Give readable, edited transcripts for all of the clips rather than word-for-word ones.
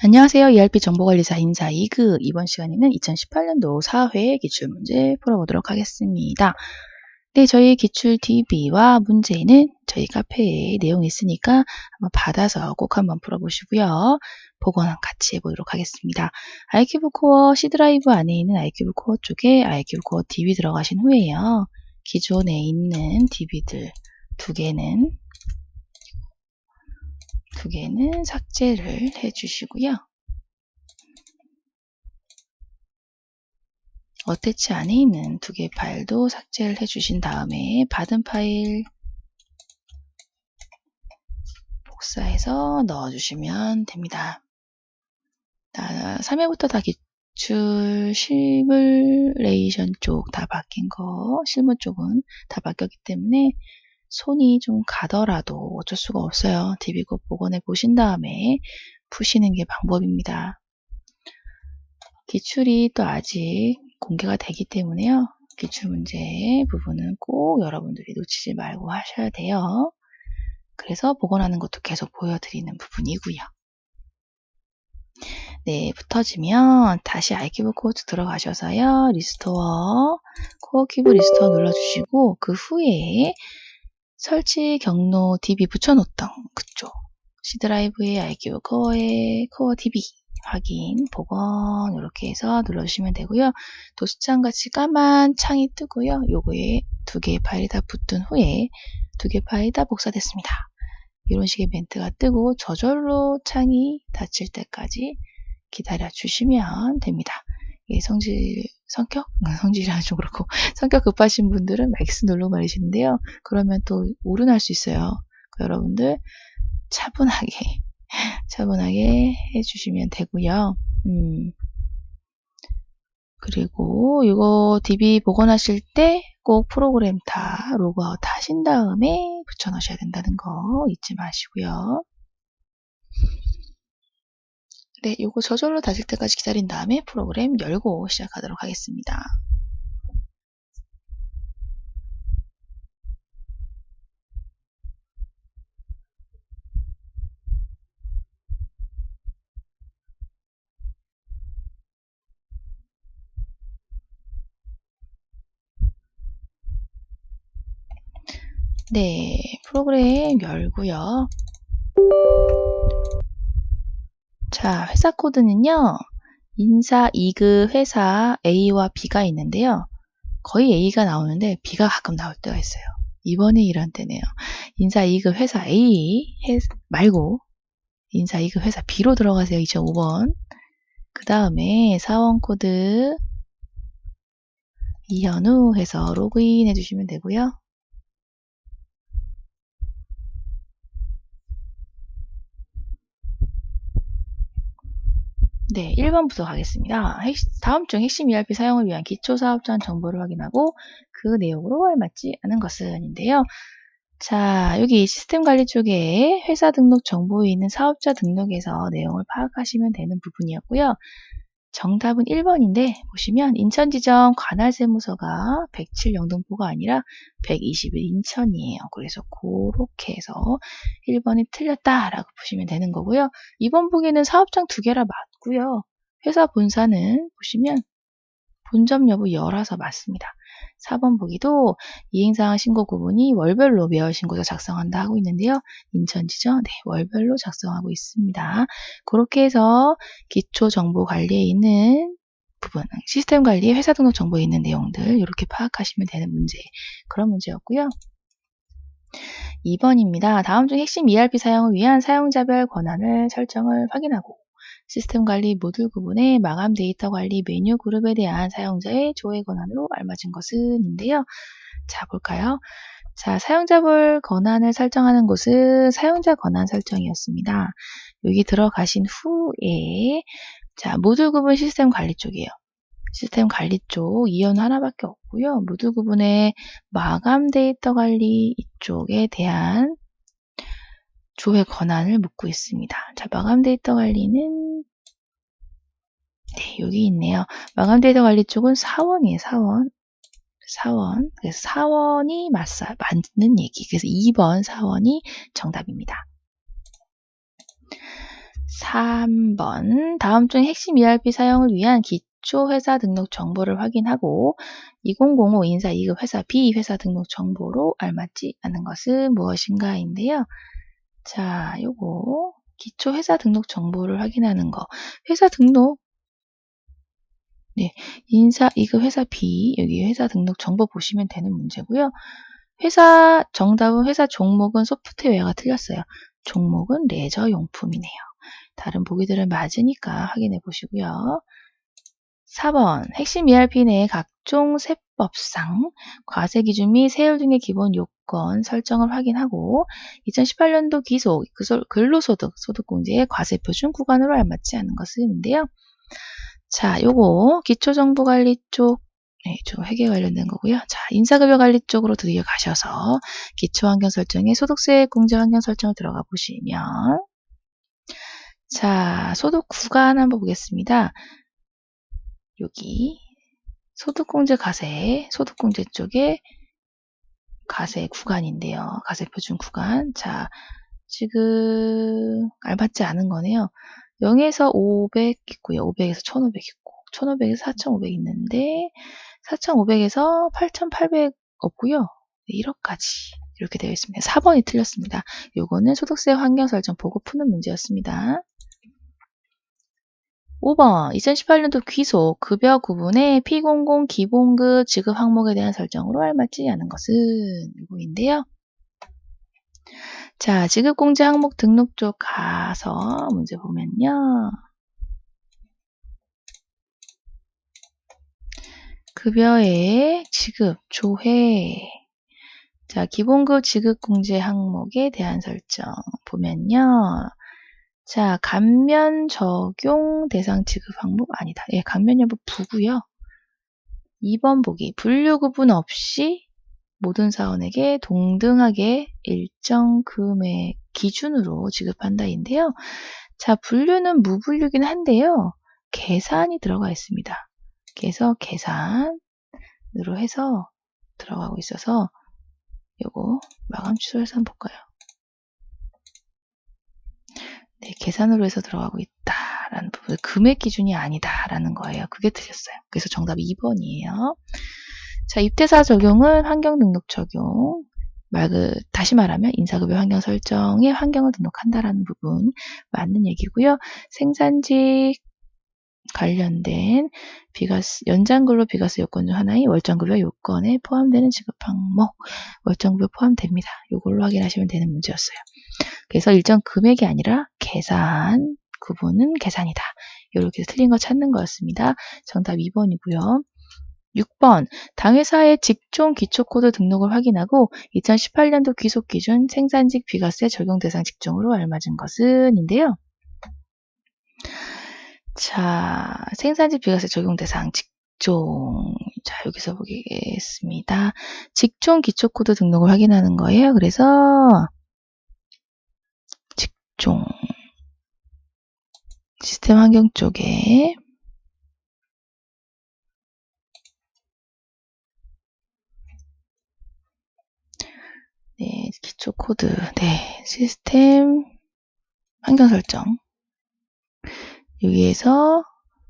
안녕하세요. ERP 정보관리사 인사 2급. 이번 시간에는 2018년도 4회 기출문제 풀어보도록 하겠습니다. 네, 저희 기출 DB와 문제는 저희 카페에 내용이 있으니까 한번 받아서 꼭 한번 풀어보시고요. 복원 같이 해보도록 하겠습니다. IQ브 코어 C 드라이브 안에 있는 IQ브 코어 쪽에 IQ브 코어 DB 들어가신 후에요. 기존에 있는 DB들 두 개는 삭제를 해주시고요. 어태치 안에 있는 두 개의 파일도 삭제를 해주신 다음에 받은 파일 복사해서 넣어주시면 됩니다. 3회부터 다 기출 시뮬레이션 쪽 다 바뀐 거, 실무 쪽은 다 바뀌었기 때문에 손이 좀 가더라도 어쩔 수가 없어요. DB급 복원해 보신 다음에 푸시는 게 방법입니다. 기출이 또 아직 공개가 되기 때문에요. 기출문제 부분은 꼭 여러분들이 놓치지 말고 하셔야 돼요. 그래서 복원하는 것도 계속 보여드리는 부분이고요. 네, 붙어지면 다시 IQ브 코드 들어가셔서요. 리스토어, 코어 큐브 리스토어 눌러주시고 그 후에 설치 경로 DB 붙여놓던 그쪽 C 드라이브의 IQ브 코어의 코어 DB 확인, 복원 이렇게 해서 눌러주시면 되고요. 도수창 같이 까만 창이 뜨고요. 요거에 두 개의 파일이 다 붙은 후에 두 개의 파일이 다 복사됐습니다. 이런 식의 멘트가 뜨고 저절로 창이 닫힐 때까지 기다려 주시면 됩니다. 성질이 좀 그렇고 성격 급하신 분들은 X 누르고 말이시는데요. 그러면 또 오른할 수 있어요. 여러분들 차분하게 해주시면 되고요. 그리고 이거 DB 복원하실 때 꼭 프로그램 다 로그아웃 하신 다음에 붙여 넣으셔야 된다는 거 잊지 마시고요. 네, 이거 저절로 닫을 때까지 기다린 다음에 프로그램 열고 시작하도록 하겠습니다. 네, 프로그램 열고요. 자, 회사 코드는요. 인사 2급 회사 A와 B가 있는데요. 거의 A가 나오는데 B가 가끔 나올 때가 있어요. 이번에 이런 때네요. 인사 2급 회사 A 말고 인사 2급 회사 B로 들어가세요. 2005번. 그 다음에 사원 코드 이현우 해서 로그인 해주시면 되고요. 네, 1번부터 가겠습니다. 다음 중 핵심 ERP 사용을 위한 기초사업장 정보를 확인하고 그 내용으로 알맞지 않은 것은인데요. 자, 여기 시스템 관리 쪽에 회사 등록 정보에 있는 사업자 등록에서 내용을 파악하시면 되는 부분이었고요. 정답은 1번인데 보시면 인천지점 관할세무서가 107 영등포가 아니라 121 인천이에요. 그래서 그렇게 해서 1번이 틀렸다라고 보시면 되는 거고요. 2번 보기에는 사업장 두 개라 맞고요. 회사 본사는 보시면 본점 여부 열어서 맞습니다. 4번 보기도 이행사항 신고 구분이 월별로 매월 신고서 작성한다 하고 있는데요. 인천지점 네, 월별로 작성하고 있습니다. 그렇게 해서 기초정보관리에 있는 부분, 시스템 관리에 회사 등록 정보에 있는 내용들 이렇게 파악하시면 되는 문제, 그런 문제였고요. 2번입니다. 다음 중 핵심 ERP 사용을 위한 사용자별 권한을 설정을 확인하고 시스템 관리 모듈 구분의 마감 데이터 관리 메뉴 그룹에 대한 사용자의 조회 권한으로 알맞은 것은 인데요. 자, 볼까요? 자, 사용자별 권한을 설정하는 곳은 사용자 권한 설정이었습니다. 여기 들어가신 후에 자, 모듈 구분 시스템 관리 쪽이에요. 시스템 관리 쪽 이연 하나밖에 없고요. 모듈 구분의 마감 데이터 관리 이쪽에 대한 조회 권한을 묻고 있습니다. 자, 마감 데이터 관리는 네, 여기 있네요. 마감 데이터 관리 쪽은 사원이에요. 사원. 그래서 사원이 맞는 얘기. 그래서 2번 사원이 정답입니다. 3번. 다음 중 핵심 ERP 사용을 위한 기초 회사 등록 정보를 확인하고 2005 인사 2급 회사 B 회사 등록 정보로 알맞지 않은 것은 무엇인가인데요. 자, 요거 기초 회사 등록 정보를 확인하는 거. 회사 등록 네, 인사 2급 회사 B 여기 회사 등록 정보 보시면 되는 문제고요. 회사 정답은 회사 종목은 소프트웨어가 틀렸어요. 종목은 레저 용품이네요. 다른 보기들은 맞으니까 확인해 보시고요. 4번 핵심 ERP 내 각종 세법상 과세 기준 및 세율 등의 기본 요건 설정을 확인하고 2018년도 기소 근로소득 소득공제의 과세표준 구간으로 알맞지 않은 것은인데요. 자, 요거 기초정보관리 쪽 좀 회계 관련된 거고요. 자, 인사급여 관리 쪽으로 드디어 가셔서 기초환경 설정에 소득세 공제 환경 설정을 들어가 보시면 자, 소득 구간 한번 보겠습니다. 여기 소득공제 과세, 소득공제 쪽에 과세 구간인데요. 과세표준 구간. 자, 지금 알맞지 않은 거네요. 0에서 500 있고요. 500에서 1500 있고 1500에서 4500 있는데 4500에서 8800 없고요. 1억까지 이렇게 되어 있습니다. 4번이 틀렸습니다. 요거는 소득세 환경 설정 보고 푸는 문제였습니다. 5번 2018년도 귀소 급여 구분의 P00 기본급 지급 항목에 대한 설정으로 알맞지 않은 것은 이거인데요. 자, 지급공제 항목 등록 쪽 가서 문제 보면요. 급여의 지급, 조회. 자, 기본급 지급공제 항목에 대한 설정 보면요. 자, 감면 적용 대상 지급 항목 아니다. 예, 감면 여부 부고요. 2번 보기. 분류 구분 없이 모든 사원에게 동등하게 일정 금액 기준으로 지급한다인데요. 자, 분류는 무분류긴 한데요. 계산이 들어가 있습니다. 그래서 계산으로 해서 들어가고 있어서 요거 마감 취소해서 한번 볼까요? 네, 계산으로 해서 들어가고 있다라는 부분, 금액 기준이 아니다라는 거예요. 그게 틀렸어요. 그래서 정답 2번이에요. 자, 입대사 적용은 환경 등록 적용. 다시 말하면 인사급여 환경 설정에 환경을 등록한다라는 부분 맞는 얘기고요. 생산직 관련된 비과세, 연장근로 비과세 요건 중 하나인 월정급여 요건에 포함되는 지급 항목, 월정급여 포함됩니다. 이걸로 확인하시면 되는 문제였어요. 그래서 일정 금액이 아니라 계산, 구분은 계산이다. 이렇게 틀린 거 찾는 거였습니다. 정답 2번이고요. 6번, 당회사의 직종 기초코드 등록을 확인하고 2018년도 귀속기준 생산직 비과세 적용 대상 직종으로 알맞은 것은 인데요. 자, 생산직 비과세 적용 대상 직종. 자, 여기서 보겠습니다. 직종 기초코드 등록을 확인하는 거예요. 그래서 직종 시스템 환경 쪽에 네, 기초 코드, 네, 시스템 환경 설정. 여기에서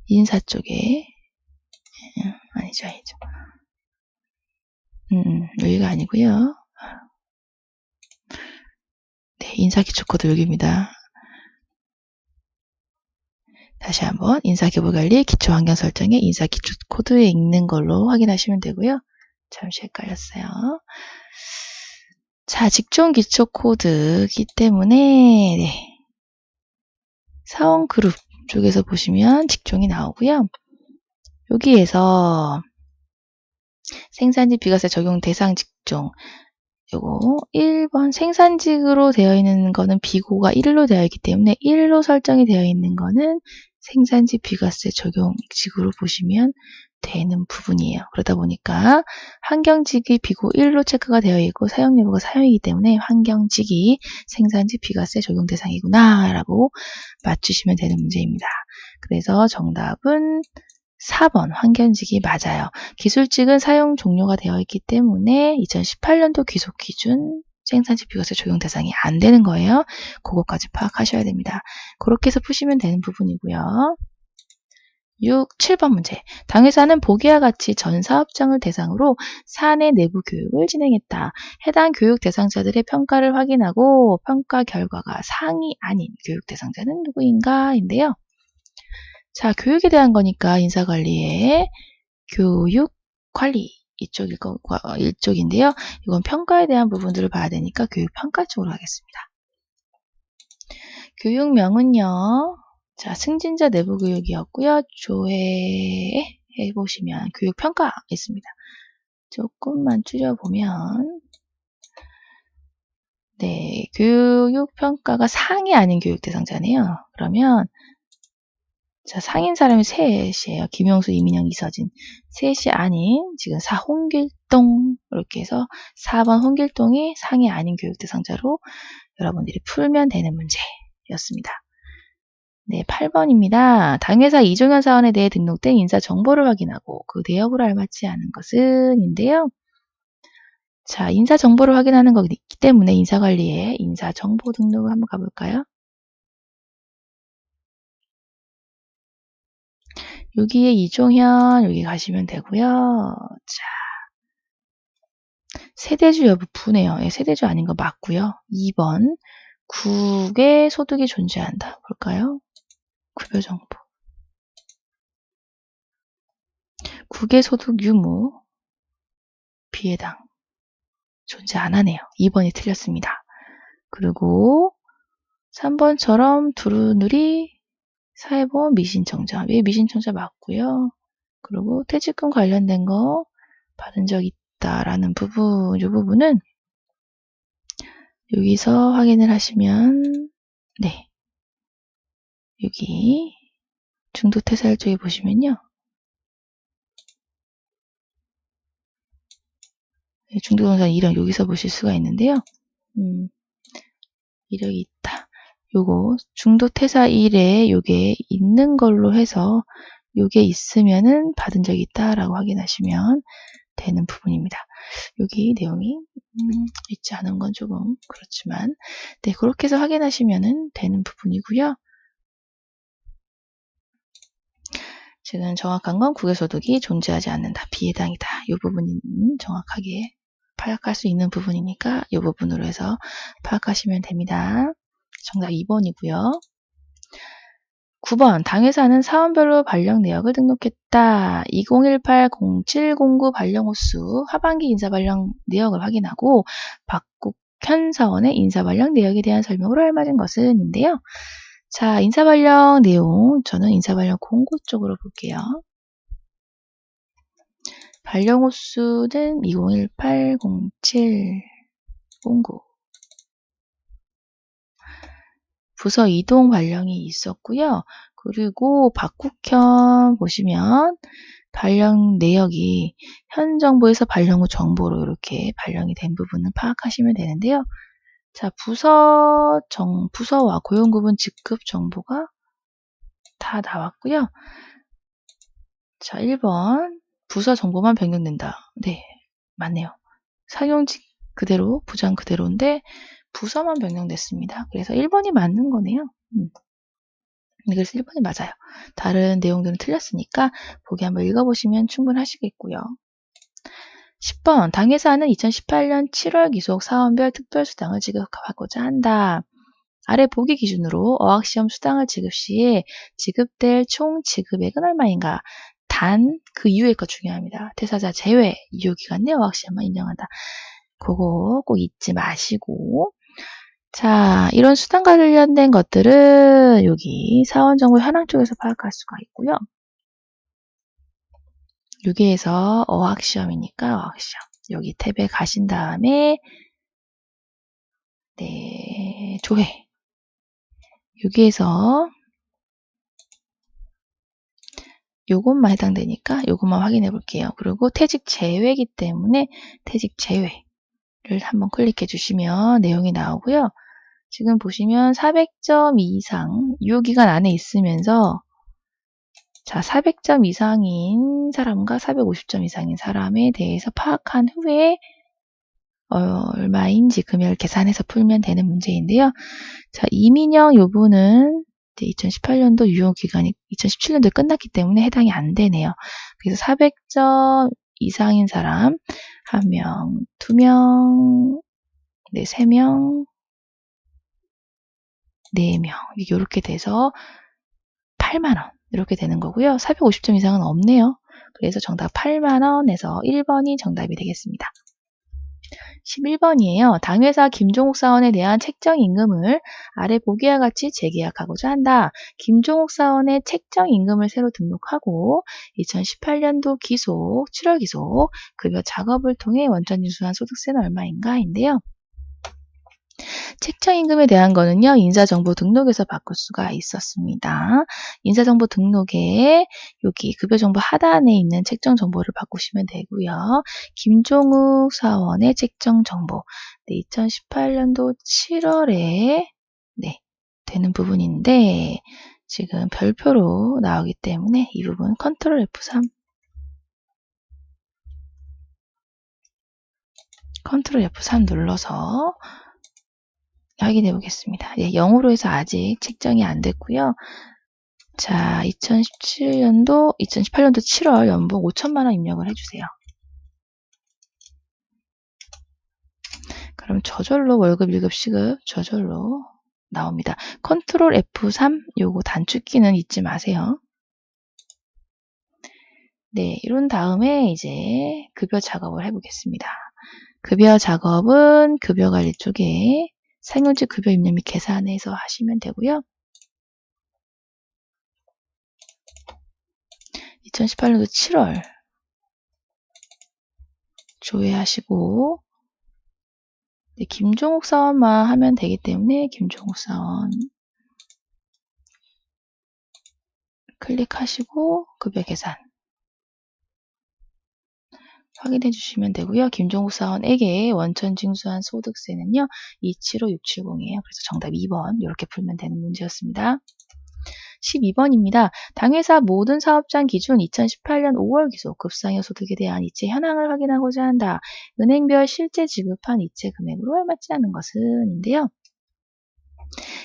인사 쪽에, 아니죠. 여기가 아니고요. 네, 인사 기초 코드 여기입니다. 다시 한번 인사 기본 관리 기초 환경 설정에 인사 기초 코드에 있는 걸로 확인하시면 되고요. 잠시 헷갈렸어요. 자, 직종 기초 코드이기 때문에 네. 사원 그룹 쪽에서 보시면 직종이 나오고요. 여기에서 생산직 비과세 적용 대상 직종 요거 1번 생산직으로 되어 있는 거는 비고가 1로 되어 있기 때문에 1로 설정이 되어 있는 거는 생산직 비과세 적용직으로 보시면 되는 부분이에요. 그러다 보니까 환경직이 비고 1로 체크가 되어 있고 사용 여부가 사용이기 때문에 환경직이 생산직 비과세 적용 대상이구나 라고 맞추시면 되는 문제입니다. 그래서 정답은 4번 환경직이 맞아요. 기술직은 사용 종료가 되어 있기 때문에 2018년도 귀속 기준 생산직 비과세 적용 대상이 안 되는 거예요. 그거까지 파악하셔야 됩니다. 그렇게 해서 푸시면 되는 부분이고요. 7번 문제. 당회사는 보기와 같이 전 사업장을 대상으로 사내 내부 교육을 진행했다. 해당 교육 대상자들의 평가를 확인하고 평가 결과가 상이 아닌 교육 대상자는 누구인가? 인데요. 자, 교육에 대한 거니까 인사관리의 교육관리 이쪽인데요. 이건 평가에 대한 부분들을 봐야 되니까 교육평가 쪽으로 하겠습니다. 교육명은요. 자, 승진자 내부교육이었고요. 조회해 보시면 교육평가 있습니다. 조금만 줄여보면 네, 교육평가가 상이 아닌 교육 대상자네요. 그러면 자, 상인 사람이 셋이에요. 김용수, 이민영, 이서진. 셋이 아닌 지금 홍길동 이렇게 해서 4번 홍길동이 상이 아닌 교육 대상자로 여러분들이 풀면 되는 문제였습니다. 네, 8번입니다. 당회사 이종현 사원에 대해 등록된 인사 정보를 확인하고 그 내역으로 알맞지 않은 것은 인데요. 자, 인사 정보를 확인하는 거기 때문에 인사관리에 인사 정보 등록을 한번 가볼까요? 여기에 이종현 여기 가시면 되고요. 자, 세대주 여부푸네요. 예, 세대주 아닌 거 맞고요. 2번 국의 소득이 존재한다. 볼까요? 급여정보. 국의 소득 유무 비해당 존재 안 하네요. 2번이 틀렸습니다. 그리고 3번처럼 두루누리 사회보험 미신청자. 왜 미신청자 맞고요. 그리고 퇴직금 관련된 거 받은 적 있다라는 부분, 이 부분은 여기서 확인을 하시면 네, 여기 중도퇴사일 쪽에 보시면요. 네, 중도동사 이력 여기서 보실 수가 있는데요. 이력이 있다. 요거 중도퇴사일에 요게 있는 걸로 해서 요게 있으면은 받은 적이 있다라고 확인하시면 되는 부분입니다. 여기 내용이 있지 않은 건 조금 그렇지만 네, 그렇게 해서 확인하시면 되는 부분이고요. 지금 정확한 건 국외소득이 존재하지 않는다. 비해당이다. 이 부분은 정확하게 파악할 수 있는 부분이니까 이 부분으로 해서 파악하시면 됩니다. 정답 2번이고요. 9번 당회사는 사원별로 발령 내역을 등록했다. 2018-0709 발령 호수 하반기 인사 발령 내역을 확인하고 박국현 사원의 인사 발령 내역에 대한 설명으로 알맞은 것은 인데요. 자, 인사 발령 내용 저는 인사 발령 공고 쪽으로 볼게요. 발령 호수는 2018-0709 부서 이동 발령이 있었고요. 그리고 박국현 보시면 발령 내역이 현 정부에서 발령 후 정보로 이렇게 발령이 된 부분을 파악하시면 되는데요. 자, 부서와 고용구분 직급 정보가 다 나왔고요. 자, 1번 부서 정보만 변경된다. 네, 맞네요. 상용직 그대로, 부장 그대로인데 부서만 변경됐습니다. 그래서 1번이 맞는 거네요. 그래서 1번이 맞아요. 다른 내용들은 틀렸으니까 보기 한번 읽어보시면 충분하시겠고요. 10번 당회사는 2018년 7월 기속 사원별 특별수당을 지급하고자 한다. 아래 보기 기준으로 어학시험 수당을 지급 시에 지급될 총 지급액은 얼마인가? 단 그 이후의 거 중요합니다. 퇴사자 제외 유효기간 내 어학시험만 인정한다. 그거 꼭 잊지 마시고 자, 이런 수당 관련된 것들은 여기 사원정보 현황 쪽에서 파악할 수가 있고요. 여기에서 어학시험이니까 어학시험 여기 탭에 가신 다음에 네, 조회 여기에서 요것만 해당되니까 요것만 확인해 볼게요. 그리고 퇴직 제외이기 때문에 퇴직 제외를 한번 클릭해 주시면 내용이 나오고요. 지금 보시면 400점 이상 유효기간 안에 있으면서 자, 400점 이상인 사람과 450점 이상인 사람에 대해서 파악한 후에 얼마인지 금액을 계산해서 풀면 되는 문제인데요. 자, 이민영 요분은 2018년도 유효기간이 2017년도에 끝났기 때문에 해당이 안 되네요. 그래서 400점 이상인 사람 1명, 2명, 네, 3명, 4명 이렇게 돼서 8만원 이렇게 되는 거고요. 450점 이상은 없네요. 그래서 정답 8만원에서 1번이 정답이 되겠습니다. 11번이에요. 당회사 김종욱 사원에 대한 책정임금을 아래 보기와 같이 재계약하고자 한다. 김종욱 사원의 책정임금을 새로 등록하고 2018년도 기속, 7월 기속, 급여 작업을 통해 원천 징수한 소득세는 얼마인가인데요. 책정임금에 대한 거는요, 인사정보 등록에서 바꿀 수가 있었습니다. 인사정보 등록에 여기 급여정보 하단에 있는 책정정보를 바꾸시면 되고요. 김종욱 사원의 책정정보, 2018년도 7월에 되는 부분인데 지금 별표로 나오기 때문에 이 부분 컨트롤 F3 눌러서 확인해 보겠습니다. 0으로 해서 아직 책정이 안 됐고요. 자, 2018년도 7월 연봉 5천만원 입력을 해주세요. 그럼 저절로 월급, 일급, 시급 저절로 나옵니다. 컨트롤 F3 요거 단축키는 잊지 마세요. 네, 이런 다음에 이제 급여 작업을 해보겠습니다. 급여 작업은 급여관리 쪽에 상용직 급여 입력 및 계산해서 하시면 되고요. 2018년도 7월 조회하시고 김종욱 사원만 하면 되기 때문에 김종욱 사원 클릭하시고 급여 계산 확인해 주시면 되고요. 김종욱 사원에게 원천 징수한 소득세는요. 275670이에요. 그래서 정답 2번 이렇게 풀면 되는 문제였습니다. 12번입니다. 당회사 모든 사업장 기준 2018년 5월 기속 급상여 소득에 대한 이체 현황을 확인하고자 한다. 은행별 실제 지급한 이체 금액으로 알맞지 않은 것은 인데요.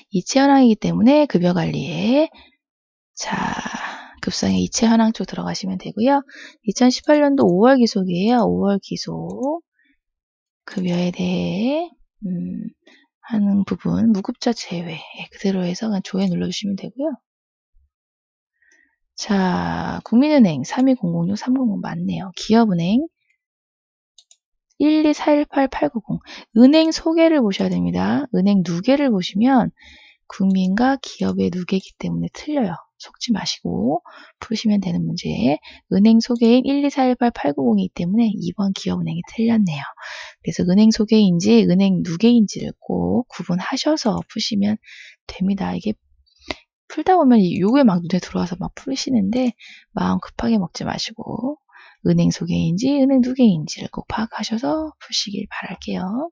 이체 현황이기 때문에 급여관리에 급상여 이체 현황 쪽 들어가시면 되고요. 2018년도 5월 기속이에요. 5월 기속 급여에 대해 하는 부분 무급자 제외 그대로 해서 그냥 조회 눌러주시면 되고요. 자, 국민은행 32006-300 맞네요. 기업은행 12418-890 은행 소개를 보셔야 됩니다. 은행 누계를 보시면 국민과 기업의 누계이기 때문에 틀려요. 속지 마시고 푸시면 되는 문제. 은행 소개인 12418-890이기 때문에 2번 기업은행이 틀렸네요. 그래서 은행 소개인지 은행 누계인지를 꼭 구분하셔서 푸시면 됩니다. 이게 풀다 보면 요게 막 눈에 들어와서 막 풀으시는데 마음 급하게 먹지 마시고 은행 소개인지 은행 누계인지를 꼭 파악하셔서 푸시길 바랄게요.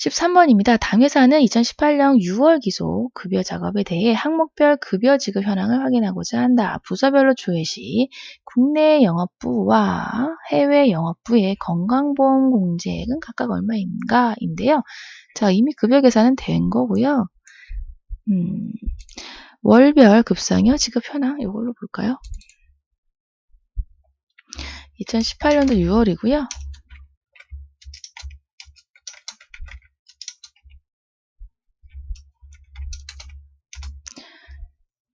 13번입니다. 당회사는 2018년 6월 기속 급여 작업에 대해 항목별 급여 지급 현황을 확인하고자 한다. 부서별로 조회 시 국내 영업부와 해외 영업부의 건강보험 공제액은 각각 얼마인가 인데요. 자, 이미 급여 계산은 된 거고요. 월별 급상여 지급 현황 이걸로 볼까요? 2018년도 6월이고요.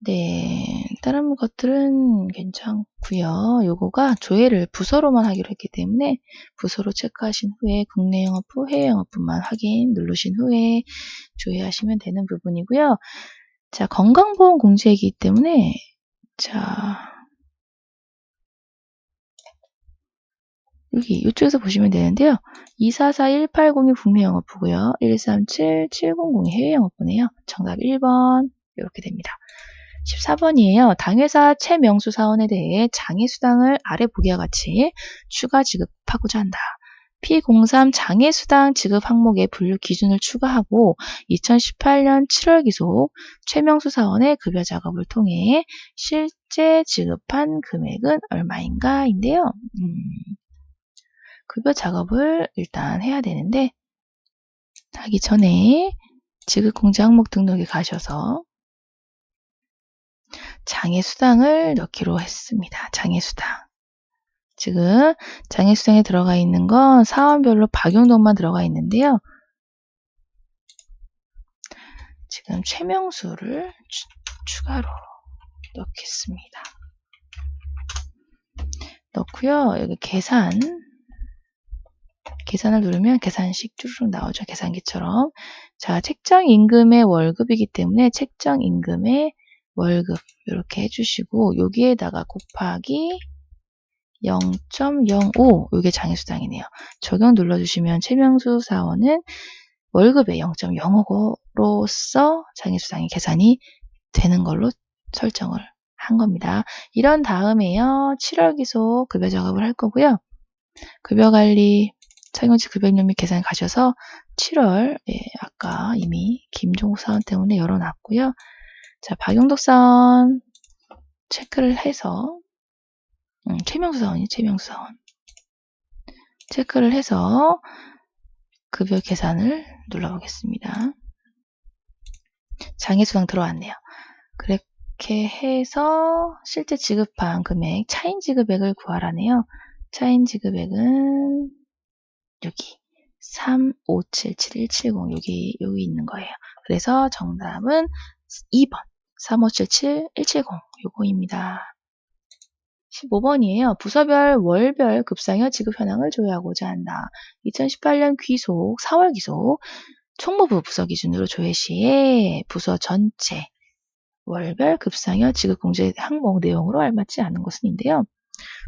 네, 다른 것들은 괜찮고요. 요거가 조회를 부서로만 하기로 했기 때문에 부서로 체크하신 후에 국내 영업부, 해외 영업부만 확인 누르신 후에 조회하시면 되는 부분이고요. 자, 건강보험 공제이기 때문에 여기 이쪽에서 보시면 되는데요. 244180이 국내 영업부고요. 137700이 해외 영업부네요. 정답 1번 이렇게 됩니다. 14번이에요. 당회사 최명수 사원에 대해 장애수당을 아래 보기와 같이 추가 지급하고자 한다. P03 장애수당 지급 항목의 분류 기준을 추가하고 2018년 7월 기속 최명수 사원의 급여 작업을 통해 실제 지급한 금액은 얼마인가 인데요. 급여 작업을 일단 해야 되는데 하기 전에 지급공제 항목 등록에 가셔서 장애수당을 넣기로 했습니다. 장애수당. 지금 장애수당에 들어가 있는 건 사원별로 박용돈만 들어가 있는데요. 지금 최명수를 추가로 넣겠습니다. 넣고요. 여기 계산을 누르면 계산식 쭈르륵 나오죠. 계산기처럼. 자, 책정임금의 월급이기 때문에 책정임금의 월급 이렇게 해주시고 여기에다가 곱하기 0.05 이게 장애수당이네요. 적용 눌러주시면 최명수 사원은 월급의 0.05로서 장애수당이 계산이 되는 걸로 설정을 한 겁니다. 이런 다음에요. 7월 기속 급여 작업을 할 거고요. 급여관리 사용지 급여인력 및 계산 가셔서 7월 아까 이미 김종국 사원 때문에 열어놨고요. 자, 박용덕 사원 체크를 해서 최명수 사원 체크를 해서 급여 계산을 눌러보겠습니다. 장애수당 들어왔네요. 그렇게 해서 실제 지급한 금액 차인 지급액을 구하라네요. 차인 지급액은 여기 3577170 여기 있는 거예요. 그래서 정답은 2번 3577170 요거입니다. 15번이에요. 부서별 월별 급상여 지급 현황을 조회하고자 한다. 2018년 귀속 4월 귀속 총무부 부서 기준으로 조회 시에 부서 전체 월별 급상여 지급 공제 항목 내용으로 알맞지 않은 것은인데요.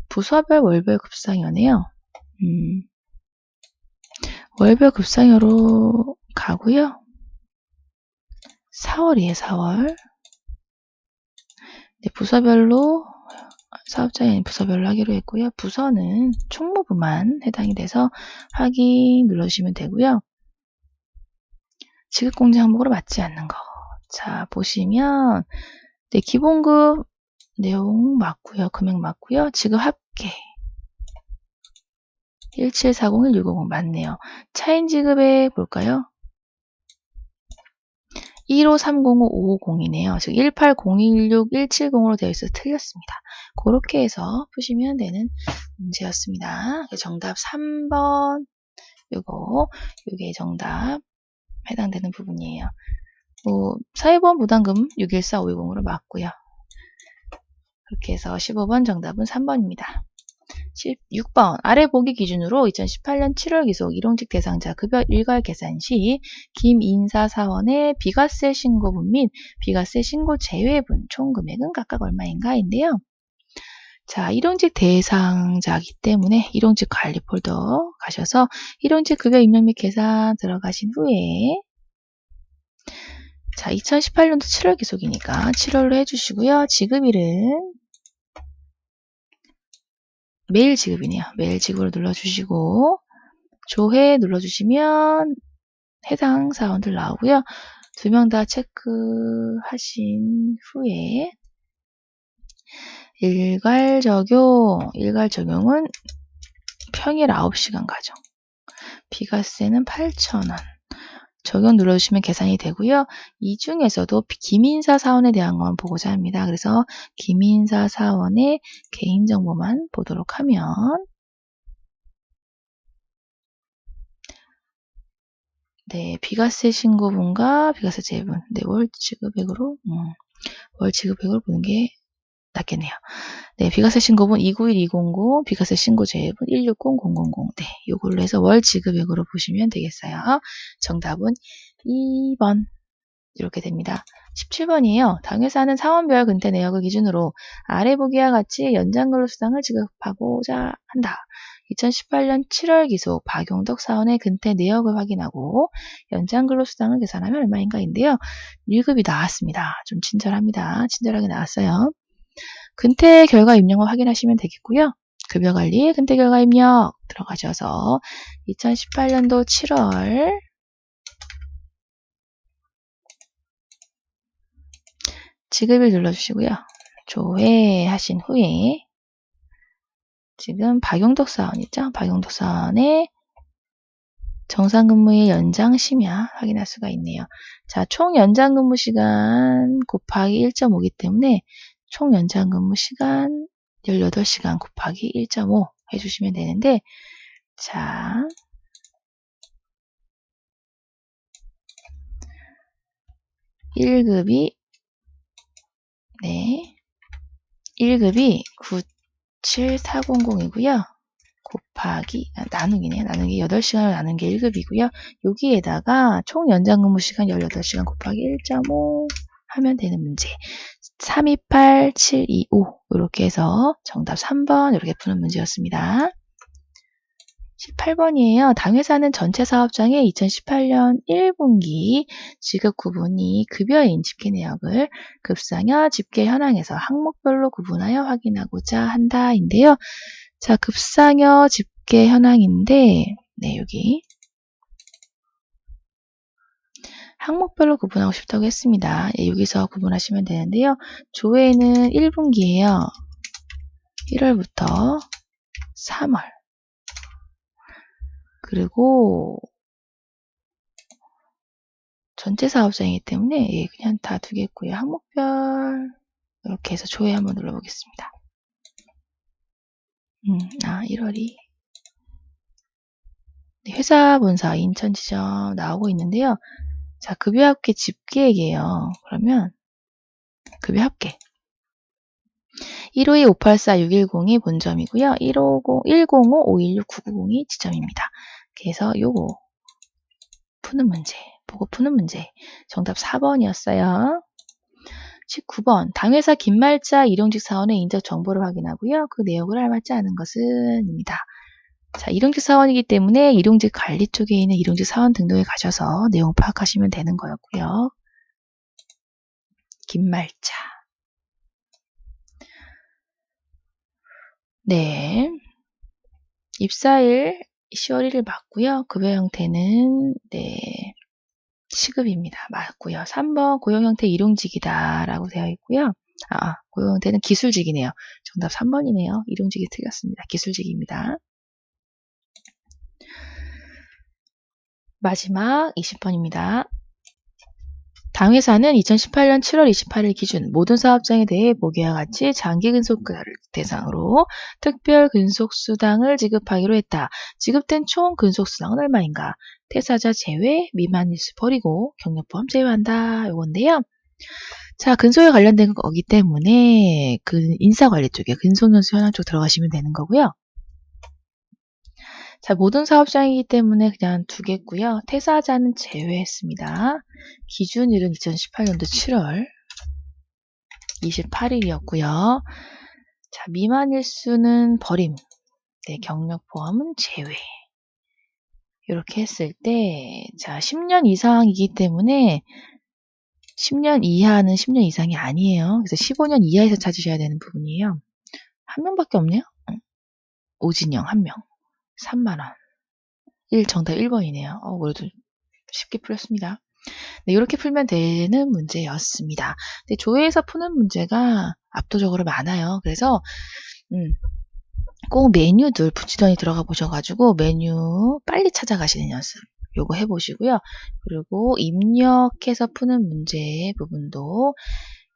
부서별 월별 급상여네요. 월별 급상여로 가고요. 4월이에요. 4월. 네, 부서별로 사업장이 아닌 부서별로 하기로 했고요. 부서는 총무부만 해당이 돼서 확인 눌러주시면 되고요. 지급공제 항목으로 맞지 않는 거. 자, 보시면 네, 기본급 내용 맞고요. 금액 맞고요. 지급 합계 1740160 맞네요. 차인 지급액 볼까요? 1530550이네요. 즉 18016 170으로 되어 있어서 틀렸습니다. 그렇게 해서 푸시면 되는 문제였습니다. 정답 3번 요게 정답 해당되는 부분이에요. 사회보험 부담금 614520으로 맞고요. 그렇게 해서 15번 정답은 3번입니다. 16번 아래 보기 기준으로 2018년 7월 기속 일용직 대상자 급여 일괄 계산 시 김인사 사원의 비과세 신고분 및 비과세 신고 제외분 총 금액은 각각 얼마인가인데요. 자, 일용직 대상자이기 때문에 일용직 관리 폴더 가셔서 일용직 급여 입력 및 계산 들어가신 후에 자, 2018년도 7월 기속이니까 7월로 해주시고요. 지급일은 매일 지급이네요. 매일 지급을 눌러주시고 조회 눌러주시면 해당 사원들 나오고요. 2명 다 체크하신 후에 일괄 적용은 평일 9시간 가정. 비과세는 8,000원. 적용 눌러주시면 계산이 되고요. 이 중에서도 김인사 사원에 대한 건 보고자 합니다. 그래서 김인사 사원의 개인정보만 보도록 하면 네, 비과세 신고분과 비과세 제외분 네, 월 지급액으로 보는 게 낫겠네요. 네, 비과세 신고분 291200, 비과세 신고 제외분 160000. 네, 요걸로 해서 월 지급액으로 보시면 되겠어요. 정답은 2번. 이렇게 됩니다. 17번이에요. 당회사는 사원별 근태 내역을 기준으로 아래 보기와 같이 연장근로수당을 지급하고자 한다. 2018년 7월 기속 박용덕 사원의 근태 내역을 확인하고 연장근로수당을 계산하면 얼마인가인데요. 1급이 나왔습니다. 좀 친절합니다. 친절하게 나왔어요. 근태 결과 입력만 확인하시면 되겠고요. 급여관리 근태 결과 입력 들어가셔서 2018년도 7월 지급을 눌러주시고요. 조회하신 후에 지금 박용덕 사원 있죠? 박용덕 사원의 정상근무의 연장 심야 확인할 수가 있네요. 자, 총 연장근무 시간 곱하기 1.5이기 때문에 총 연장근무 시간 18시간 곱하기 1.5 해주시면 되는데, 자, 1급이, 네, 1급이 97400이고요. 곱하기, 나누기네요. 나누기 8시간을 나눈 게 1급이고요. 여기에다가 총 연장근무 시간 18시간 곱하기 1.5 하면 되는 문제. 328725 이렇게 해서 정답 3번 이렇게 푸는 문제였습니다. 18번이에요. 당회사는 전체 사업장의 2018년 1분기 지급 구분이 급여인 집계 내역을 급상여 집계 현황에서 항목별로 구분하여 확인하고자 한다인데요. 자, 급상여 집계 현황인데, 네, 여기 항목별로 구분하고 싶다고 했습니다. 예, 여기서 구분하시면 되는데요. 조회는 1분기예요. 1월부터 3월. 그리고 전체 사업장이기 때문에 예, 그냥 다 두겠고요. 항목별 이렇게 해서 조회 한번 눌러보겠습니다. 1월이 회사 본사 인천 지점 나오고 있는데요. 자, 급여 합계 집계액이에요. 그러면 급여 합계 152-584-610이 본점이고요. 105-516-9990이 지점입니다. 그래서 요거 푸는 문제, 보고 푸는 문제. 정답 4번이었어요. 19번. 당회사 긴말자 일용직 사원의 인적 정보를 확인하고요. 그 내역을 알맞지 않은 것은 입니다. 자, 일용직 사원이기 때문에 일용직 관리 쪽에 있는 일용직 사원 등록에 가셔서 내용 파악하시면 되는 거였고요. 긴말자. 네. 입사일 10월 1일 맞고요. 급여 형태는 네, 시급입니다. 맞고요. 3번 고용 형태 일용직이다 라고 되어 있고요. 고용 형태는 기술직이네요. 정답 3번이네요. 일용직이 틀렸습니다. 기술직입니다. 마지막 20번입니다. 당회사는 2018년 7월 28일 기준 모든 사업장에 대해 보기와 같이 장기 근속자를 대상으로 특별 근속수당을 지급하기로 했다. 지급된 총 근속수당은 얼마인가? 퇴사자 제외, 미만 일수 버리고 경력보험 제외한다. 요건데요. 자, 근속에 관련된 거기 때문에 그 인사관리 쪽에 근속연수 현황 쪽 들어가시면 되는 거고요. 자, 모든 사업장이기 때문에 그냥 두겠고요. 퇴사자는 제외했습니다. 기준일은 2018년도 7월 28일이었고요. 자, 미만 일수는 버림. 네, 경력보험은 제외. 이렇게 했을 때, 자, 10년 이상이기 때문에 10년 이하는 10년 이상이 아니에요. 그래서 15년 이하에서 찾으셔야 되는 부분이에요. 한 명밖에 없네요. 오진영 한 명. 3만원. 정답 1번이네요. 그래도 쉽게 풀렸습니다. 네, 이렇게 풀면 되는 문제였습니다. 근데 조회에서 푸는 문제가 압도적으로 많아요. 그래서 꼭 메뉴들 부지런히 들어가 보셔가지고 메뉴 빨리 찾아가시는 연습 요거 해보시고요. 그리고 입력해서 푸는 문제 부분도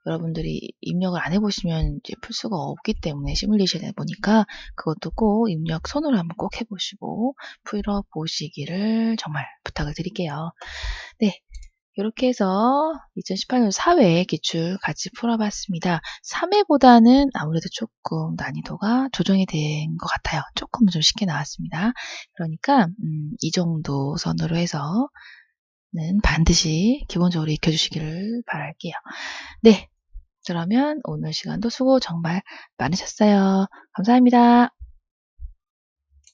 여러분들이 입력을 안 해보시면 이제 풀 수가 없기 때문에 시뮬레이션에 보니까 그것도 꼭 입력 손으로 한번 꼭 해보시고 풀어보시기를 정말 부탁을 드릴게요. 네. 이렇게 해서 2018년 4회 기출 같이 풀어봤습니다. 3회보다는 아무래도 조금 난이도가 조정이 된 것 같아요. 조금은 좀 쉽게 나왔습니다. 그러니까 이 정도 선으로 해서는 반드시 기본적으로 익혀주시기를 바랄게요. 네, 그러면 오늘 시간도 수고 정말 많으셨어요. 감사합니다.